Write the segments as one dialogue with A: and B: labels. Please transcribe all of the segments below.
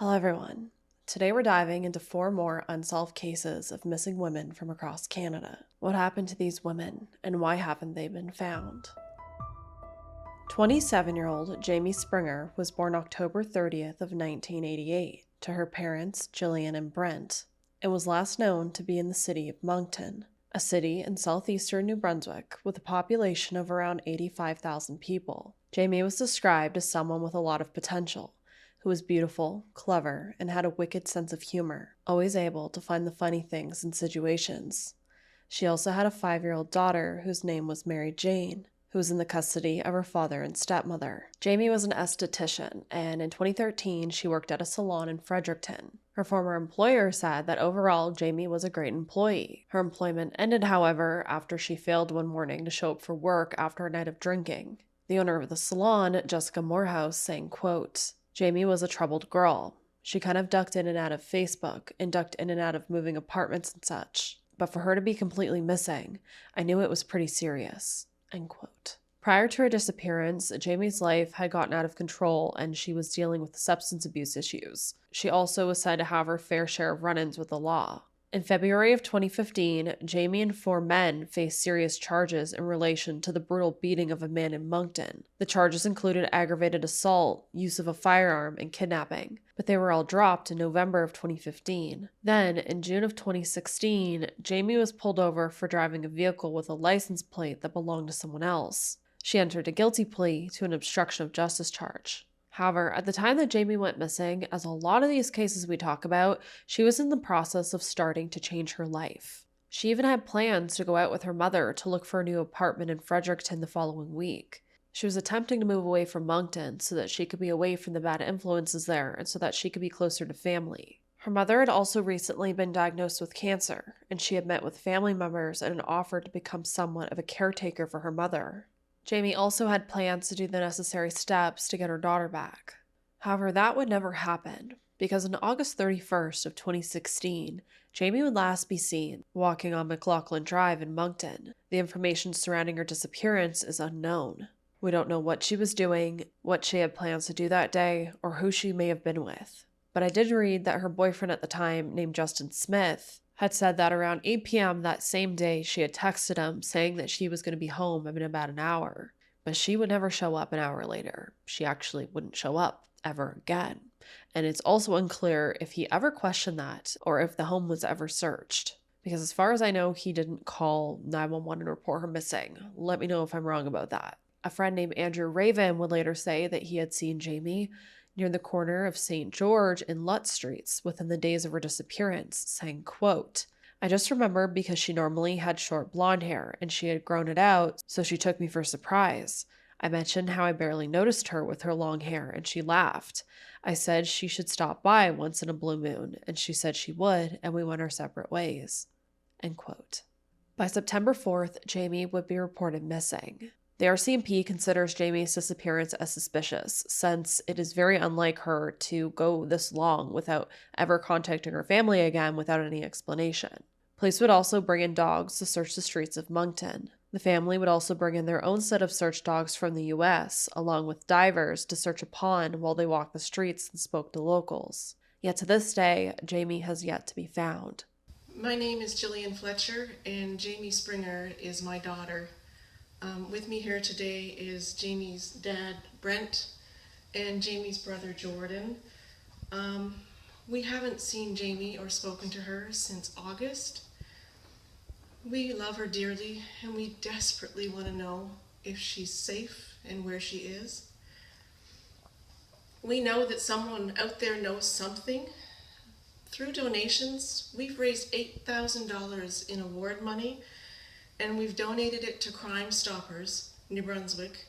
A: Hello everyone. Today we're diving into 4 more unsolved cases of missing women from across Canada. What happened to these women and why haven't they been found? 27-year-old Jami Springer was born October 30th of 1988 to her parents Gillian and Brent and was last known to be in the city of Moncton, a city in southeastern New Brunswick with a population of around 85,000 people. Jami was described as someone with a lot of potential, who was beautiful, clever, and had a wicked sense of humor, always able to find the funny things in situations. She also had a 5-year-old daughter whose name was Mary Jane, who was in the custody of her father and stepmother. Jami was an esthetician, and in 2013 she worked at a salon in Fredericton. Her former employer said that overall Jami was a great employee. Her employment ended, however, after she failed one morning to show up for work after a night of drinking. The owner of the salon, Jessica Morehouse, saying, quote, "Jami was a troubled girl. She kind of ducked in and out of Facebook and ducked in and out of moving apartments and such. But for her to be completely missing, I knew it was pretty serious." End quote. Prior to her disappearance, Jami's life had gotten out of control and she was dealing with substance abuse issues. She also was said to have her fair share of run-ins with the law. In February of 2015, Jami and 4 men faced serious charges in relation to the brutal beating of a man in Moncton. The charges included aggravated assault, use of a firearm, and kidnapping, but they were all dropped in November of 2015. Then, in June of 2016, Jami was pulled over for driving a vehicle with a license plate that belonged to someone else. She entered a guilty plea to an obstruction of justice charge. However, at the time that Jami went missing, as a lot of these cases we talk about, she was in the process of starting to change her life. She even had plans to go out with her mother to look for a new apartment in Fredericton the following week. She was attempting to move away from Moncton so that she could be away from the bad influences there and so that she could be closer to family. Her mother had also recently been diagnosed with cancer, and she had met with family members and had offered to become somewhat of a caretaker for her mother. Jami also had plans to do the necessary steps to get her daughter back. However, that would never happen, because on August 31st of 2016, Jami would last be seen walking on McLaughlin Drive in Moncton. The information surrounding her disappearance is unknown. We don't know what she was doing, what she had plans to do that day, or who she may have been with. But I did read that her boyfriend at the time, named Justin Smith, had said that around 8 p.m. that same day she had texted him saying that she was going to be home in about an hour. But she would never show up an hour later. She actually wouldn't show up ever again. And it's also unclear if he ever questioned that or if the home was ever searched. Because as far as I know, he didn't call 911 and report her missing. Let me know if I'm wrong about that. A friend named Andrew Raven would later say that he had seen Jami near the corner of St. George and Lutz Streets within the days of her disappearance, saying, quote, "I just remember because she normally had short blonde hair and she had grown it out, so she took me for a surprise. I mentioned how I barely noticed her with her long hair and she laughed. I said she should stop by once in a blue moon and she said she would, and we went our separate ways." End quote. By September 4th, Jami would be reported missing. The RCMP considers Jami's disappearance as suspicious, since it is very unlike her to go this long without ever contacting her family again without any explanation. Police would also bring in dogs to search the streets of Moncton. The family would also bring in their own set of search dogs from the US, along with divers to search a pond while they walked the streets and spoke to locals. Yet to this day, Jami has yet to be found.
B: My name is Jillian Fletcher, and Jami Springer is my daughter. With me here today is Jami's dad, Brent, and Jami's brother, Jordan. We haven't seen Jami or spoken to her since August. We love her dearly, and we desperately want to know if she's safe and where she is. We know that someone out there knows something. Through donations, we've raised $8,000 in award money, and we've donated it to Crime Stoppers, New Brunswick.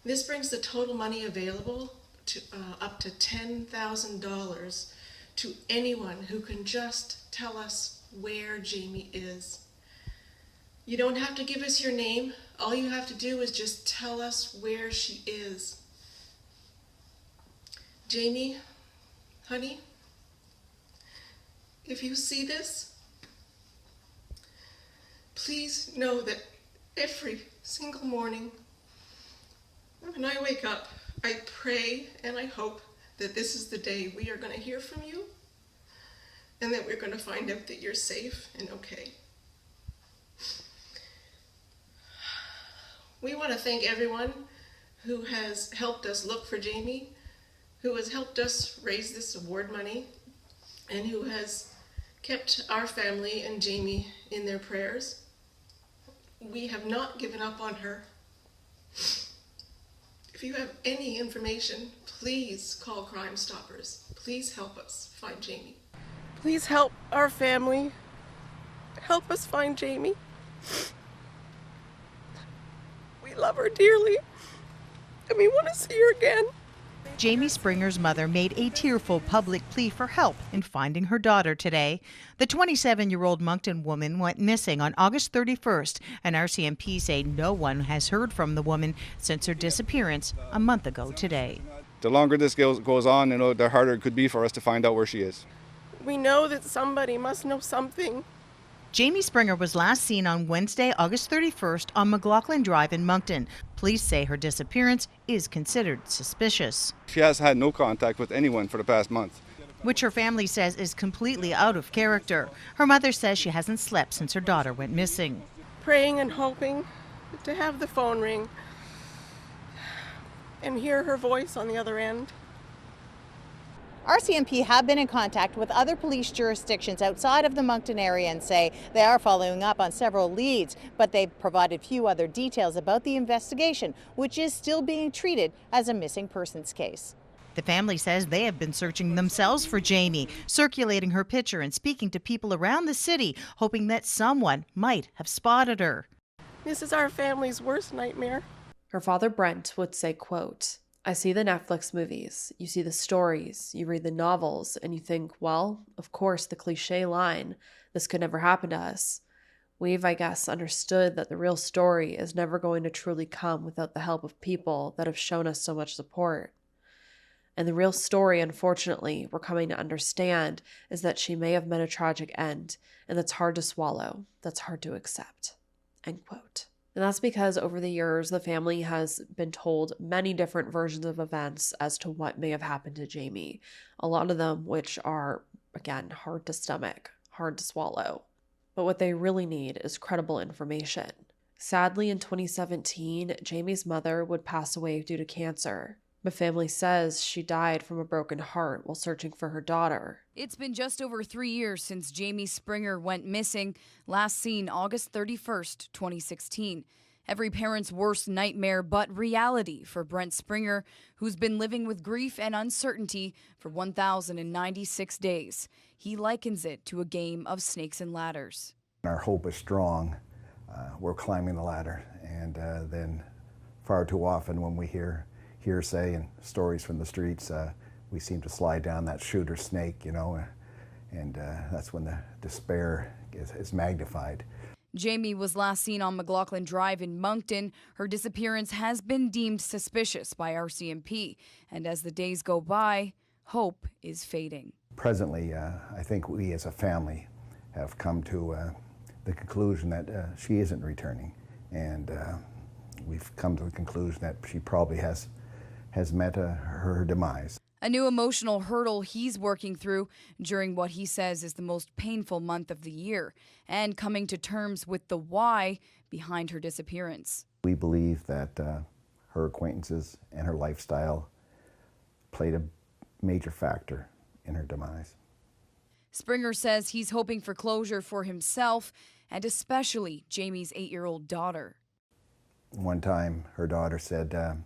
B: This brings the total money available to up to $10,000 to anyone who can just tell us where Jami is. You don't have to give us your name. All you have to do is just tell us where she is. Jami, honey, if you see this, please know that every single morning when I wake up, I pray and I hope that this is the day we are going to hear from you and that we're going to find out that you're safe and okay. We want to thank everyone who has helped us look for Jami, who has helped us raise this award money, and who has kept our family and Jami in their prayers. We have not given up on her. If you have any information, please call Crime Stoppers. Please help us find Jami. Please help our family. Help us find Jami. We love her dearly, and we want to see her again.
C: Jami Springer's mother made a tearful public plea for help in finding her daughter today. The 27-year-old Moncton woman went missing on August 31st, and RCMP say no one has heard from the woman since her disappearance a month ago today.
D: The longer this goes on, the harder it could be for us to find out where she is.
B: We know that somebody must know something.
C: Jami Springer was last seen on Wednesday, August 31st on McLaughlin Drive in Moncton. Police say her disappearance is considered suspicious.
D: She has had no contact with anyone for the past month,
C: which her family says is completely out of character. Her mother says she hasn't slept since her daughter went missing.
B: Praying and hoping to have the phone ring and hear her voice on the other end.
C: RCMP have been in contact with other police jurisdictions outside of the Moncton area and say they are following up on several leads, but they've provided few other details about the investigation, which is still being treated as a missing persons case. The family says they have been searching themselves for Jami, circulating her picture and speaking to people around the city, hoping that someone might have spotted her.
B: This is our family's worst nightmare.
A: Her father, Brent, would say, quote, "I see the Netflix movies, you see the stories, you read the novels, and you think, well, of course, the cliche line, this could never happen to us. We've, I guess, understood that the real story is never going to truly come without the help of people that have shown us so much support. And the real story, unfortunately, we're coming to understand is that she may have met a tragic end, and that's hard to swallow, that's hard to accept." End quote. And that's because over the years, the family has been told many different versions of events as to what may have happened to Jami. A lot of them which are, again, hard to stomach, hard to swallow. But what they really need is credible information. Sadly, in 2017, Jami's mother would pass away due to cancer. The family says she died from a broken heart while searching for her daughter.
E: It's been just over 3 years since Jami Springer went missing, last seen August 31st, 2016. Every parent's worst nightmare, but reality for Brent Springer, who's been living with grief and uncertainty for 1,096 days. He likens it to a game of snakes and ladders.
F: Our hope is strong. We're climbing the ladder, and then far too often when we hear hearsay and stories from the streets, we seem to slide down that chute or snake, and that's when the despair is magnified.
E: Jami was last seen on McLaughlin Drive in Moncton. Her disappearance has been deemed suspicious by RCMP, and as the days go by, hope is fading.
F: Presently, I think we as a family have come to the conclusion that she isn't returning, and we've come to the conclusion that she probably has met her demise.
E: A new emotional hurdle he's working through during what he says is the most painful month of the year, and coming to terms with the why behind her disappearance.
F: We believe that her acquaintances and her lifestyle played a major factor in her demise.
E: Springer says he's hoping for closure for himself and especially Jami's 8-year-old daughter.
F: One time her daughter said,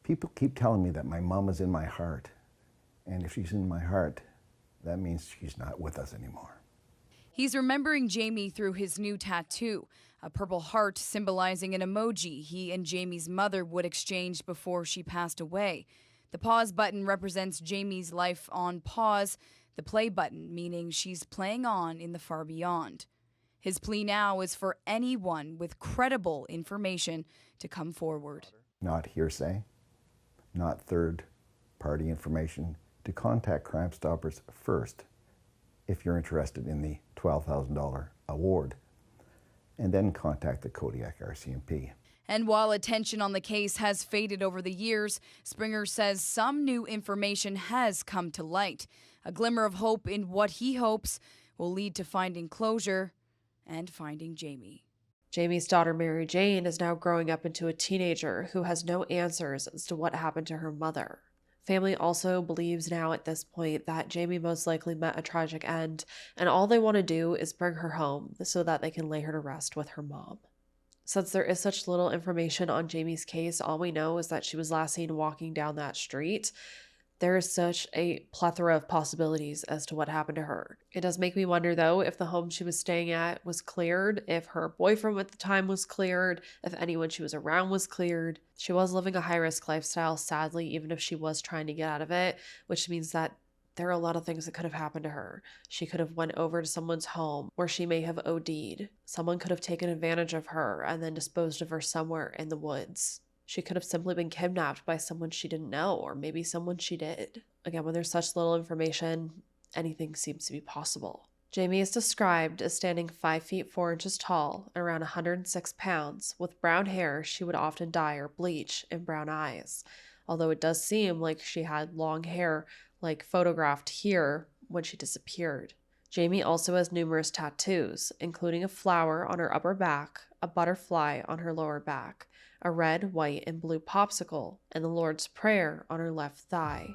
F: "People keep telling me that my mom is in my heart, and if she's in my heart, that means she's not with us anymore."
E: He's remembering Jami through his new tattoo, a purple heart symbolizing an emoji he and Jami's mother would exchange before she passed away. The pause button represents Jami's life on pause, the play button meaning she's playing on in the far beyond. His plea now is for anyone with credible information to come forward.
F: Not hearsay, not third-party information, to contact Crime Stoppers first if you're interested in the $12,000 award, and then contact the Kodiak RCMP.
E: And while attention on the case has faded over the years, Springer says some new information has come to light. A glimmer of hope in what he hopes will lead to finding closure and finding Jami.
A: Jami's daughter Mary Jane is now growing up into a teenager who has no answers as to what happened to her mother. Family also believes now at this point that Jami most likely met a tragic end, and all they want to do is bring her home so that they can lay her to rest with her mom. Since there is such little information on Jami's case, all we know is that she was last seen walking down that street. There is such a plethora of possibilities as to what happened to her. It does make me wonder, though, if the home she was staying at was cleared, if her boyfriend at the time was cleared, if anyone she was around was cleared. She was living a high-risk lifestyle, sadly, even if she was trying to get out of it, which means that there are a lot of things that could have happened to her. She could have went over to someone's home where she may have OD'd. Someone could have taken advantage of her and then disposed of her somewhere in the woods. She could have simply been kidnapped by someone she didn't know, or maybe someone she did. Again, when there's such little information, anything seems to be possible. Jami is described as standing 5 feet 4 inches tall, around 106 pounds. With brown hair, she would often dye or bleach, and brown eyes. Although it does seem like she had long hair, like photographed here, when she disappeared. Jami also has numerous tattoos, including a flower on her upper back, a butterfly on her lower back, a red, white, and blue popsicle, and the Lord's Prayer on her left thigh.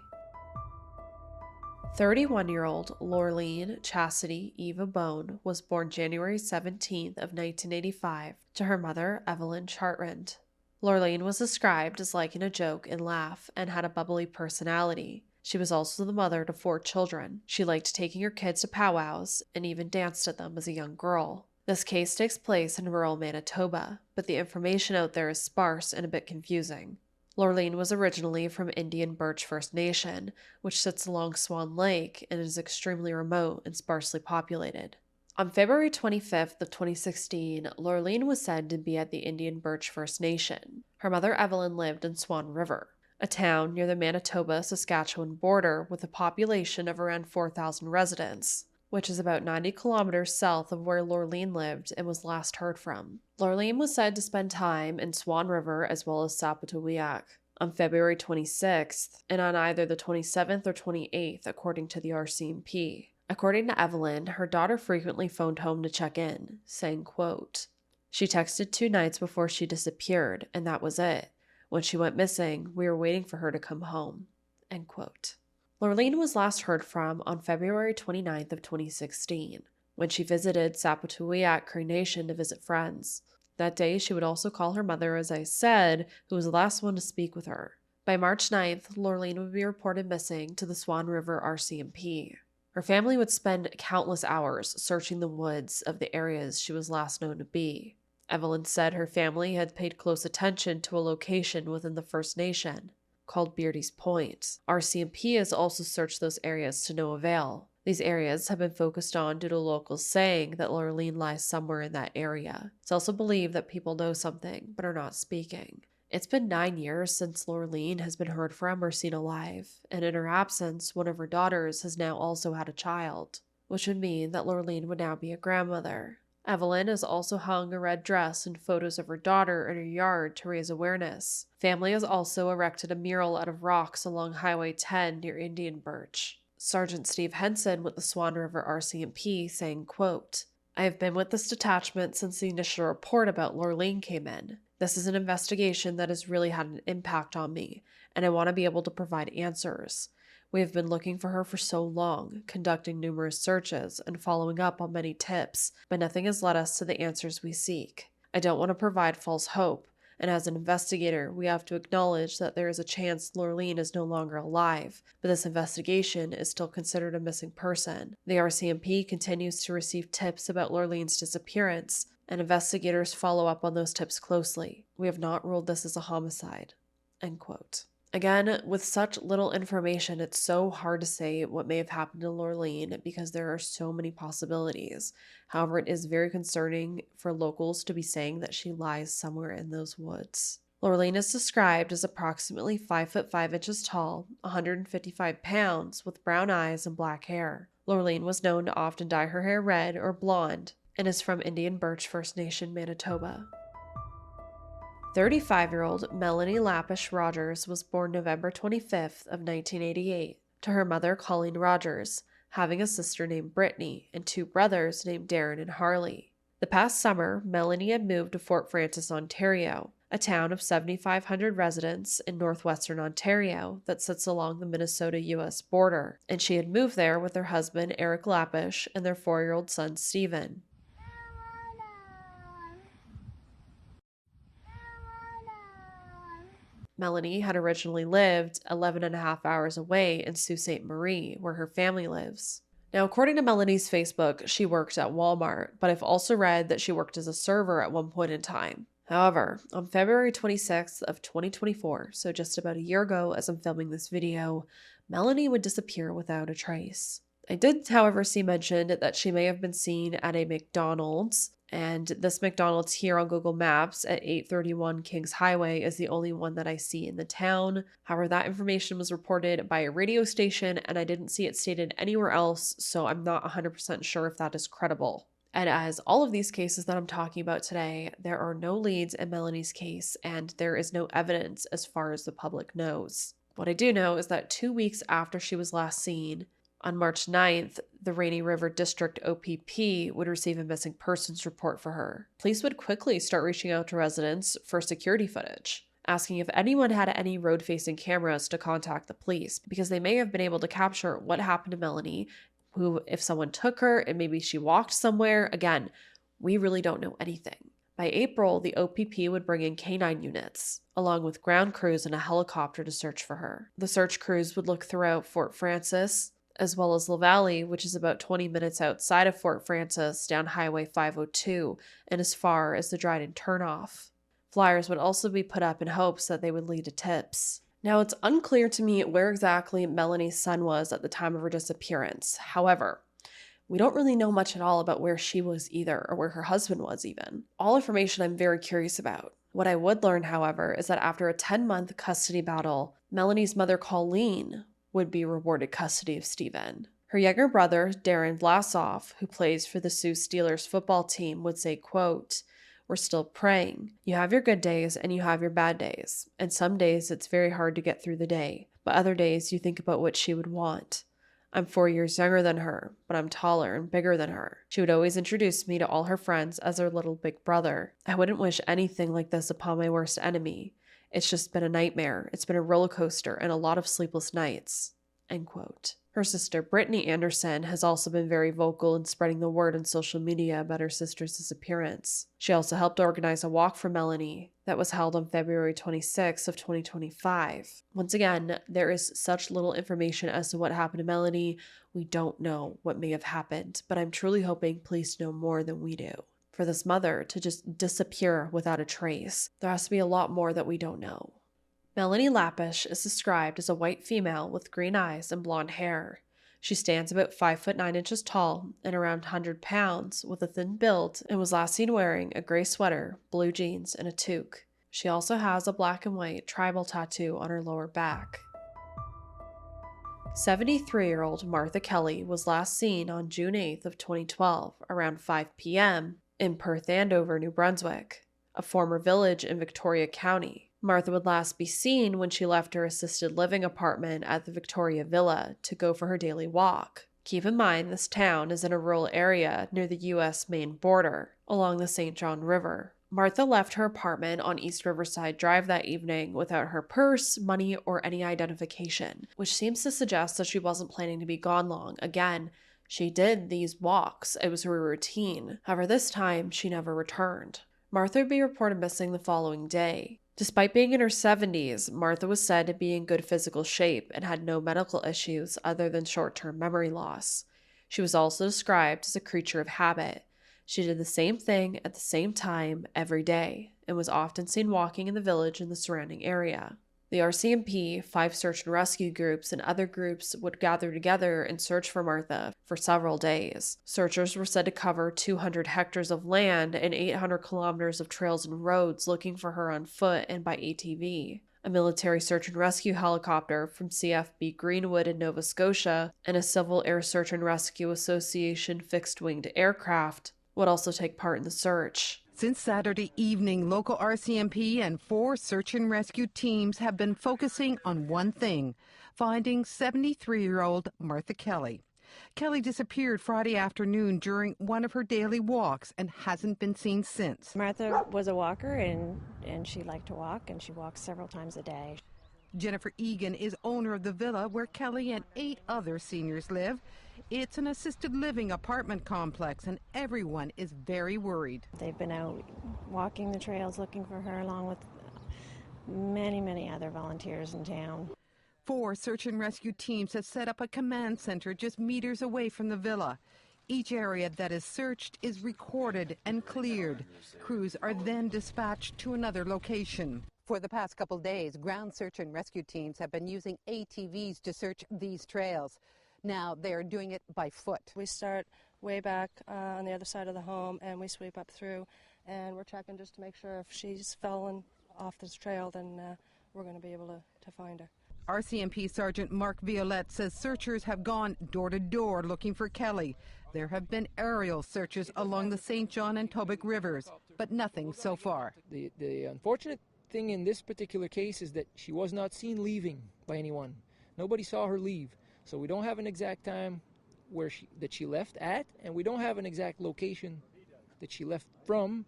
A: 31-year-old Lorlene Chassidy Eva Bone was born January 17th of 1985 to her mother, Evelyn Chartrand. Lorlene was described as liking a joke and laugh and had a bubbly personality. She was also the mother to 4 children. She liked taking her kids to powwows and even danced at them as a young girl. This case takes place in rural Manitoba, but the information out there is sparse and a bit confusing. Lorlene was originally from Indian Birch First Nation, which sits along Swan Lake and is extremely remote and sparsely populated. On February 25th of 2016, Lorlene was said to be at the Indian Birch First Nation. Her mother Evelyn lived in Swan River, a town near the Manitoba-Saskatchewan border with a population of around 4,000 residents, which is about 90 kilometers south of where Lorlene lived and was last heard from. Lorlene was said to spend time in Swan River as well as Sapatawiak on February 26th and on either the 27th or 28th, according to the RCMP. According to Evelyn, her daughter frequently phoned home to check in, saying, quote, "She texted 2 nights before she disappeared, and that was it. When she went missing, we were waiting for her to come home." End quote. Lorlene was last heard from on February 29th of 2016, when she visited Sapatawiak Cree Nation to visit friends. That day, she would also call her mother, as I said, who was the last one to speak with her. By March 9th, Lorlene would be reported missing to the Swan River RCMP. Her family would spend countless hours searching the woods of the areas she was last known to be. Evelyn said her family had paid close attention to a location within the First Nation called Beardy's Point. RCMP has also searched those areas to no avail. These areas have been focused on due to locals saying that Lorlene lies somewhere in that area. It's also believed that people know something but are not speaking. It's been 9 years since Lorlene has been heard from or seen alive, and in her absence, one of her daughters has now also had a child, which would mean that Lorlene would now be a grandmother. Evelyn has also hung a red dress and photos of her daughter in her yard to raise awareness. Family has also erected a mural out of rocks along Highway 10 near Indian Birch. Sergeant Steve Henson with the Swan River RCMP saying, quote, "I have been with this detachment since the initial report about Lorlene came in. This is an investigation that has really had an impact on me, and I want to be able to provide answers. We have been looking for her for so long, conducting numerous searches and following up on many tips, but nothing has led us to the answers we seek. I don't want to provide false hope, and as an investigator, we have to acknowledge that there is a chance Lorlene is no longer alive, but this investigation is still considered a missing person. The RCMP continues to receive tips about Lorlene's disappearance, and investigators follow up on those tips closely. We have not ruled this as a homicide." End quote. Again, with such little information, it's so hard to say what may have happened to Lorlene because there are so many possibilities. However, it is very concerning for locals to be saying that she lies somewhere in those woods. Lorlene is described as approximately 5 foot 5 inches tall, 155 pounds, with brown eyes and black hair. Lorlene was known to often dye her hair red or blonde and is from Indian Birch First Nation, Manitoba. 35-year-old Melanie Lapish Rogers was born November 25th of 1988 to her mother Colleen Rogers, having a sister named Brittany and two brothers named Darren and Harley. The past summer, Melanie had moved to Fort Frances, Ontario, a town of 7,500 residents in northwestern Ontario that sits along the Minnesota-U.S. border, and she had moved there with her husband Eric Lapish and their 4-year-old son Stephen. Melanie had originally lived 11.5 hours away in Sault Ste. Marie, where her family lives. Now, according to Melanie's Facebook, she worked at Walmart, but I've also read that she worked as a server at one point in time. However, on February 26th of 2024, so just about a year ago as I'm filming this video, Melanie would disappear without a trace. I did, however, see mentioned that she may have been seen at a McDonald's, and this McDonald's here on Google Maps at 831 Kings Highway is the only one that I see in the town. However, that information was reported by a radio station and I didn't see it stated anywhere else, so I'm not 100% sure if that is credible. And as all of these cases that I'm talking about today, there are no leads in Melanie's case and there is no evidence as far as the public knows. What I do know is that 2 weeks after she was last seen, on March 9th, the Rainy River District OPP would receive a missing persons report for her. Police would quickly start reaching out to residents for security footage, asking if anyone had any road-facing cameras to contact the police, because they may have been able to capture what happened to Melanie, who, if someone took her and maybe she walked somewhere, again, we really don't know anything. By April, the OPP would bring in K-9 units, along with ground crews and a helicopter to search for her. The search crews would look throughout Fort Frances, as well as La Valley, which is about 20 minutes outside of Fort Frances, down Highway 502, and as far as the Dryden turnoff. Flyers would also be put up in hopes that they would lead to tips. Now, it's unclear to me where exactly Melanie's son was at the time of her disappearance. However, we don't really know much at all about where she was either, or where her husband was even. All information I'm very curious about. What I would learn, however, is that after a 10-month custody battle, Melanie's mother, Colleen, would be rewarded custody of Stephen. Her younger brother, Darren Vlasov, who plays for the Sioux Steelers football team, would say, quote, "We're still praying. You have your good days and you have your bad days. And some days it's very hard to get through the day. But other days you think about what she would want. I'm 4 years younger than her, but I'm taller and bigger than her. She would always introduce me to all her friends as her little big brother. I wouldn't wish anything like this upon my worst enemy. It's just been a nightmare. It's been a roller coaster and a lot of sleepless nights." End quote. Her sister Brittany Anderson has also been very vocal in spreading the word on social media about her sister's disappearance. She also helped organize a walk for Melanie that was held on February 26th of 2025. Once again, there is such little information as to what happened to Melanie. We don't know what may have happened, but I'm truly hoping police know more than we do. For this mother to just disappear without a trace, there has to be a lot more that we don't know. Melanie Lapish is described as a white female with green eyes and blonde hair. She stands about 5'9" tall and around 100 pounds with a thin build and was last seen wearing a gray sweater, blue jeans, and a toque. She also has a black and white tribal tattoo on her lower back. 73-year-old Martha Kelly was last seen on June 8th of 2012 around 5 p.m. in Perth Andover, New Brunswick, a former village in Victoria County. Martha would last be seen when she left her assisted living apartment at the Victoria Villa to go for her daily walk. Keep in mind, this town is in a rural area near the U.S. Maine border, along the St. John River. Martha left her apartment on East Riverside Drive that evening without her purse, money, or any identification, which seems to suggest that she wasn't planning to be gone long. Again, she did these walks. It was her routine. However, this time, she never returned. Martha would be reported missing the following day. Despite being in her 70s, Martha was said to be in good physical shape and had no medical issues other than short-term memory loss. She was also described as a creature of habit. She did the same thing at the same time every day and was often seen walking in the village and the surrounding area. The RCMP, 5 search and rescue groups, and other groups would gather together and search for Martha for several days. Searchers were said to cover 200 hectares of land and 800 kilometers of trails and roads looking for her on foot and by ATV. A military search and rescue helicopter from CFB Greenwood in Nova Scotia and a Civil Air Search and Rescue Association fixed-winged aircraft would also take part in the search.
G: Since Saturday evening, local RCMP and 4 search and rescue teams have been focusing on one thing, finding 73-year-old Martha Kelly. Kelly disappeared Friday afternoon during one of her daily walks and hasn't been seen since.
H: Martha was a walker and she liked to walk, and she walks several times a day.
G: Jennifer Egan is owner of the villa where Kelly and 8 other seniors live. It's an assisted living apartment complex and everyone is very worried.
H: They've been out walking the trails looking for her, along with many other volunteers in town.
G: 4 search and rescue teams have set up a command center just meters away from the villa. Each area that is searched is recorded and cleared. Crews are then dispatched to another location. For the past couple days, ground search and rescue teams have been using ATVs to search these trails. Now they are doing it by foot.
I: We start way back on the other side of the home and we sweep up through, and we're checking just to make sure if she's fallen off this trail, then we're going to be able to find her.
G: RCMP Sergeant Mark Violette says searchers have gone door to door looking for Kelly. There have been aerial searches along the St. John and Tobic rivers, but nothing so far.
J: The unfortunate thing in this particular case is that she was not seen leaving by anyone. Nobody saw her leave, so we don't have an exact time that she left at, and we don't have an exact location that she left from.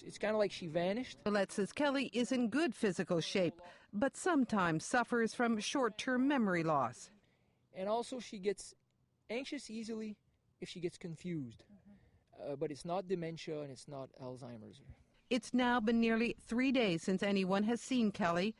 J: It's kind of like she vanished.
G: Violette says Kelly is in good physical shape, but sometimes suffers from short-term memory loss.
J: And also she gets anxious easily if she gets confused. But it's not dementia and it's not Alzheimer's.
G: It's now been nearly 3 days since anyone has seen Kelly.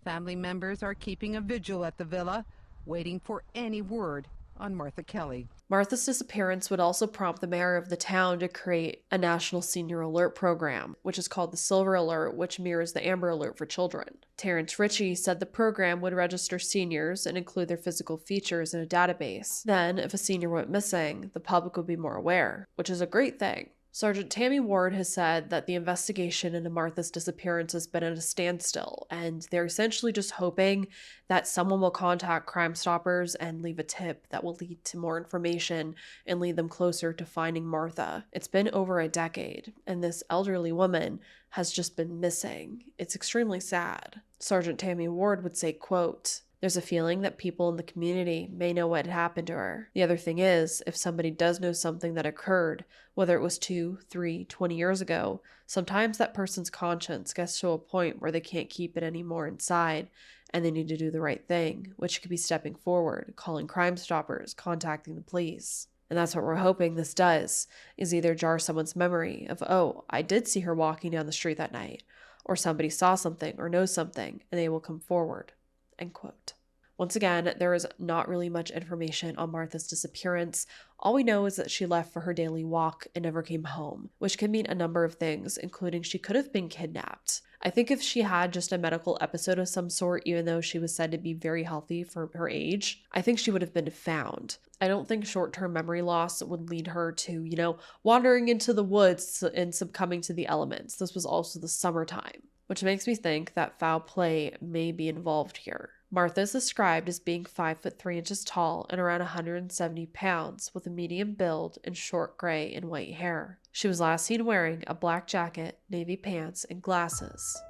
G: Family members are keeping a vigil at the villa, waiting for any word on Martha Kelly.
A: Martha's disappearance would also prompt the mayor of the town to create a national senior alert program, which is called the Silver Alert, which mirrors the Amber Alert for children. Terrence Ritchie said the program would register seniors and include their physical features in a database. Then, if a senior went missing, the public would be more aware, which is a great thing. Sergeant Tammy Ward has said that the investigation into Martha's disappearance has been at a standstill, and they're essentially just hoping that someone will contact Crime Stoppers and leave a tip that will lead to more information and lead them closer to finding Martha. It's been over a decade, and this elderly woman has just been missing. It's extremely sad. Sergeant Tammy Ward would say, quote, "There's a feeling that people in the community may know what happened to her. The other thing is, if somebody does know something that occurred, whether it was 2, 3, 20 years ago, sometimes that person's conscience gets to a point where they can't keep it anymore inside, and they need to do the right thing, which could be stepping forward, calling Crime Stoppers, contacting the police." And that's what we're hoping this does, is either jar someone's memory of, oh, I did see her walking down the street that night, or somebody saw something or knows something, and they will come forward. End quote. Once again, there is not really much information on Martha's disappearance. All we know is that she left for her daily walk and never came home, which can mean a number of things, including she could have been kidnapped. I think if she had just a medical episode of some sort, even though she was said to be very healthy for her age, I think she would have been found. I don't think short-term memory loss would lead her to, wandering into the woods and succumbing to the elements. This was also the summertime, which makes me think that foul play may be involved here. Martha is described as being 5 foot 3 inches tall and around 170 pounds, with a medium build and short gray and white hair. She was last seen wearing a black jacket, navy pants, and glasses.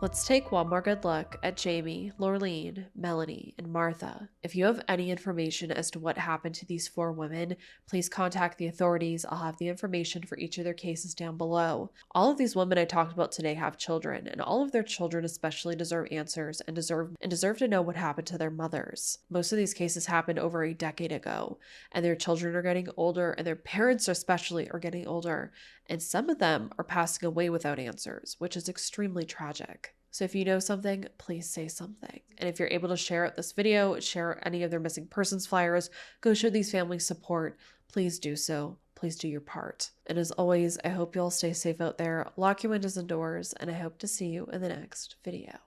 A: Let's take one more good look at Jami, Lorlene, Melanie, and Martha. If you have any information as to what happened to these 4 women, please contact the authorities. I'll have the information for each of their cases down below. All of these women I talked about today have children, and all of their children especially deserve answers and deserve to know what happened to their mothers. Most of these cases happened over a decade ago, and their children are getting older, and their parents especially are getting older, and some of them are passing away without answers, which is extremely tragic. So if you know something, please say something. And if you're able to share out this video, share any of their missing persons flyers, go show these families support, please do so. Please do your part. And as always, I hope you all stay safe out there, lock your windows and doors, and I hope to see you in the next video.